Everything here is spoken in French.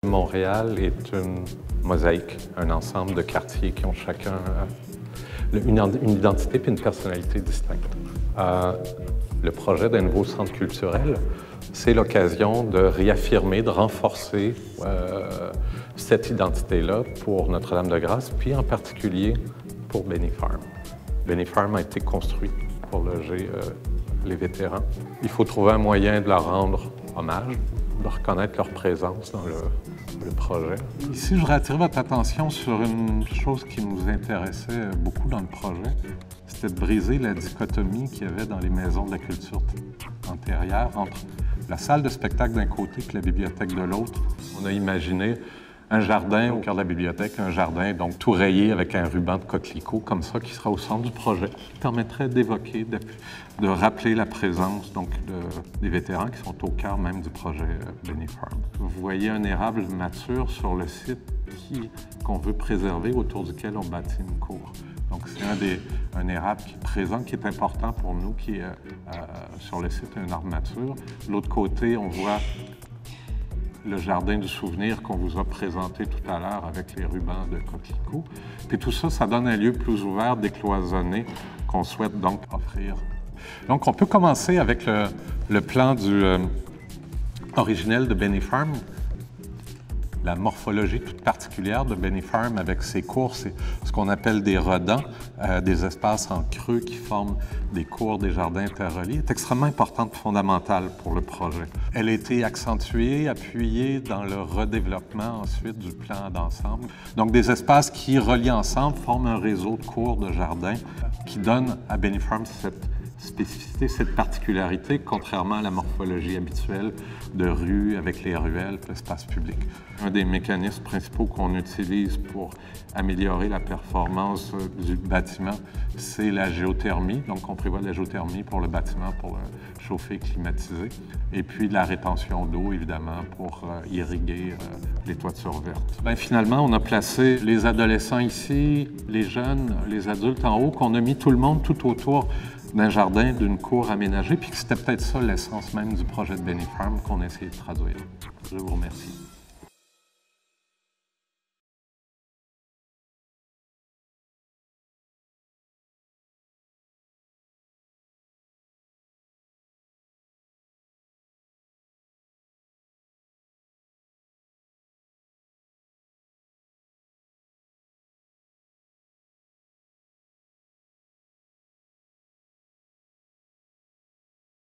Montréal est une mosaïque, un ensemble de quartiers qui ont chacun une identité et une personnalité distincte. Le projet d'un nouveau centre culturel, c'est l'occasion de réaffirmer, de renforcer cette identité-là pour Notre-Dame-de-Grâce, puis en particulier pour Benny Farm. Benny Farm a été construit pour loger les vétérans. Il faut trouver un moyen de leur rendre hommage, de reconnaître leur présence dans le projet. Ici, je voudrais attirer votre attention sur une chose qui nous intéressait beaucoup dans le projet. C'était de briser la dichotomie qu'il y avait dans les maisons de la culture antérieure entre la salle de spectacle d'un côté et la bibliothèque de l'autre. On a imaginé un jardin au cœur de la bibliothèque, un jardin donc tout rayé avec un ruban de coquelicots comme ça qui sera au centre du projet, qui permettrait d'évoquer, de rappeler la présence donc des vétérans qui sont au cœur même du projet Benny Farm. Vous voyez un érable mature sur le site qu'on veut préserver, autour duquel on bâtit une cour. Donc c'est un érable qui est présent, qui est important pour nous, qui est sur le site un arbre mature. De l'autre côté, on voit le jardin du souvenir qu'on vous a présenté tout à l'heure avec les rubans de coquelicots. Puis tout ça, ça donne un lieu plus ouvert, décloisonné, qu'on souhaite donc offrir. Donc on peut commencer avec le plan originel de Benny Farm. La morphologie toute particulière de Benny Farm avec ses cours, c'est ce qu'on appelle des redans, des espaces en creux qui forment des cours, des jardins interreliés, est extrêmement importante et fondamentale pour le projet. Elle a été accentuée, appuyée dans le redéveloppement ensuite du plan d'ensemble. Donc des espaces qui, reliés ensemble, forment un réseau de cours, de jardins qui donne à Benny Farm cette spécificité, cette particularité, contrairement à la morphologie habituelle de rue avec les ruelles, l'espace public. Un des mécanismes principaux qu'on utilise pour améliorer la performance du bâtiment, c'est la géothermie. Donc, on prévoit de la géothermie pour le bâtiment, pour le chauffer, climatiser. Et puis, de la rétention d'eau, évidemment, pour irriguer les toitures vertes. Bien, finalement, on a placé les adolescents ici, les jeunes, les adultes en haut, qu'on a mis tout le monde tout autour d'un jardin, d'une cour aménagée, puis que c'était peut-être ça l'essence même du projet de Benny Farm qu'on a essayé de traduire. Je vous remercie.